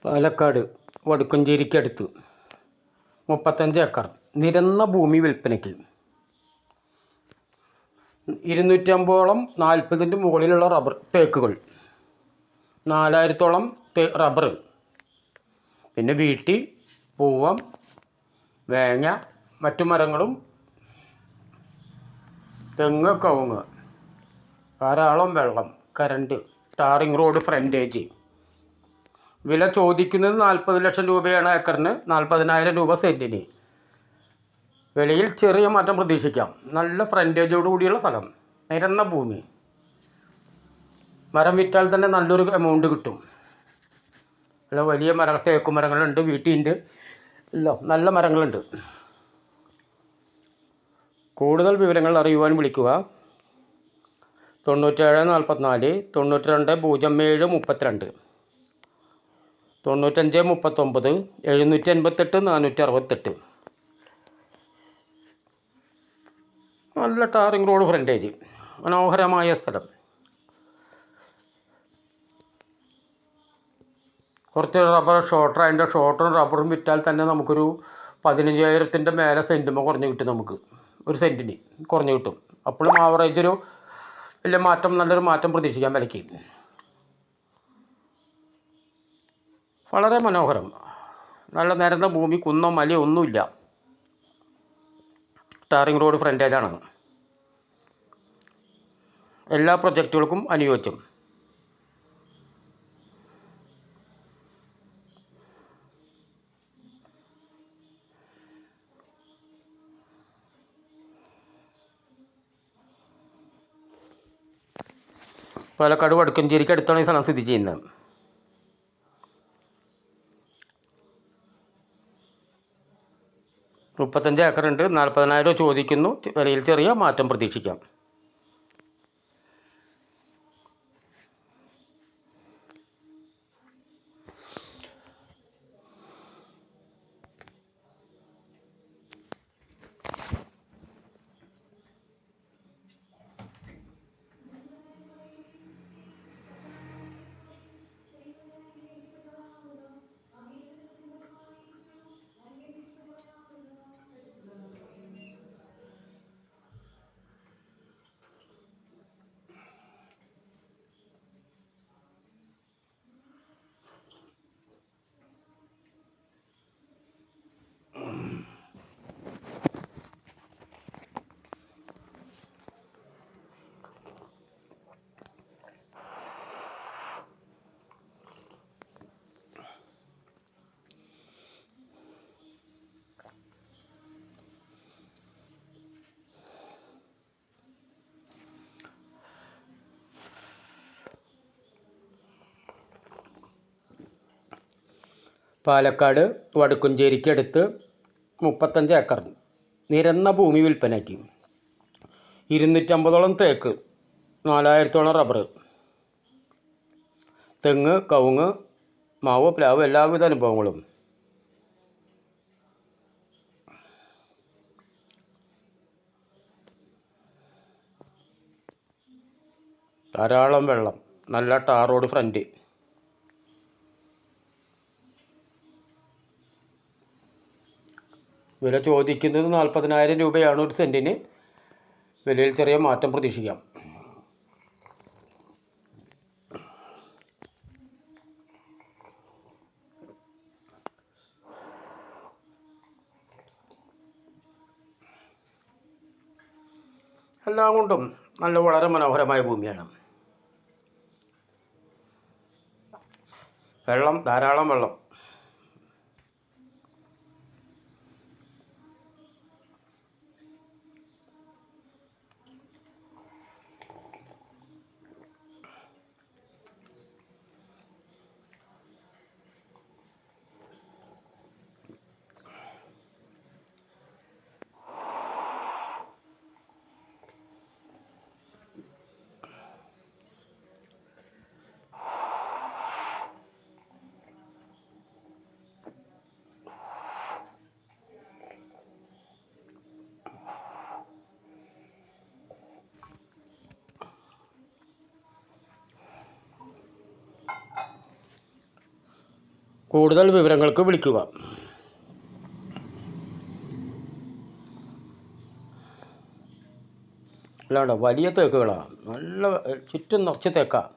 Palakkad വടുക്കഞ്ചേരിക്കടുത്ത് 35 acre നിരന്ന ഭൂമി വിൽപ്പനയ്ക്ക്. 250ഓളം 40ൻ്റെ മുകളിലുള്ള തേക്കുകൾ, 4000ഓളം റബ്ബർ, പിന്നെ വീട്ടി, പൂവം, വേങ്ങ, മറ്റു മരങ്ങളും, തെങ്ങ്, കവുങ്ങ്, ധാരാളം വെള്ളം, കറണ്ട്, ടാറിങ് റോഡ് ഫ്രണ്ടേജ്. വില ചോദിക്കുന്നത് 40 ലക്ഷം രൂപയാണ് ഏക്കറിന്, 40,000 രൂപ സെൻറ്റിന്. വിലയിൽ ചെറിയ മാറ്റം പ്രതീക്ഷിക്കാം. നല്ല ഫ്രണ്ടേജോട് കൂടിയുള്ള സ്ഥലം, നിരന്ന ഭൂമി. മരം വിറ്റാൽ തന്നെ നല്ലൊരു എമൗണ്ട് കിട്ടും. ഇവിടെ വലിയ തേക്ക് മരങ്ങളുണ്ട്, വീട്ടിയുണ്ട്, എല്ലാം നല്ല മരങ്ങളുണ്ട്. കൂടുതൽ വിവരങ്ങൾ അറിയുവാൻ വിളിക്കുക 97 44 92 07 32, 95 39 788 468. നല്ല ടാറിങ് റോഡ് ഫ്രണ്ടേജ്, മനോഹരമായ സ്ഥലം. കുറച്ച് റബ്ബർ ഷോർട്ടർ, അതിൻ്റെ ഷോർട്ടറും റബ്ബറും വിറ്റാൽ തന്നെ നമുക്കൊരു 15,000ൻ്റെ മേലെ സെൻറ്റുമ്പോൾ കുറഞ്ഞ് കിട്ടും. നമുക്ക് ഒരു സെൻറ്റിന് കുറഞ്ഞ് കിട്ടും. അപ്പോഴും ആവറേജ് ഒരു വലിയ മാറ്റം, നല്ലൊരു മാറ്റം പ്രതീക്ഷിക്കാം വിലയ്ക്ക്. വളരെ മനോഹരം, നല്ല നിരന്ന ഭൂമി, കുന്നോ മലയോ ഒന്നുമില്ല. ടാറിങ് റോഡ് ഫ്രണ്ടേജാണ്. എല്ലാ പ്രൊജക്റ്റുകൾക്കും അനുയോജ്യം. പാലക്കാട് വടക്കഞ്ചേരിക്ക് അടുത്താണ് ഈ സ്ഥലം സ്ഥിതി ചെയ്യുന്നത്. മുപ്പത്തഞ്ച് ഏക്കറുണ്ട്, 40,000 ചോദിക്കുന്നു. വിലയിൽ ചെറിയ മാറ്റം പ്രതീക്ഷിക്കാം. പാലക്കാട് വടക്കഞ്ചേരിക്കടുത്ത് 35 ഏക്കർ നിരന്ന ഭൂമി വിൽപ്പനയ്ക്ക്. 250ഓളം തേക്ക്, 4000ഓളം റബ്ബർ, തെങ്ങ്, കവുങ്ങ്, മാവ്, പ്ലാവ്, എല്ലാവിധ അനുഭവങ്ങളും. ധാരാളം വെള്ളം, നല്ല ടാർ റോഡ് ഫ്രണ്ട്. വില ചോദിക്കുന്നത് 40,000 രൂപയാണ് ഒരു സെൻറ്റിന്. വിലയിൽ ചെറിയ മാറ്റം പ്രതീക്ഷിക്കാം. എല്ലാം കൊണ്ടും വളരെ മനോഹരമായ ഭൂമിയാണ്. വെള്ളം, ധാരാളം വെള്ളം. കൂടുതൽ വിവരങ്ങൾക്ക് വിളിക്കുക. അല്ലാണ്ടോ വലിയ തേക്കുകളാണ്, നല്ല ചുറ്റും നിറച്ച് തേക്കാണ്.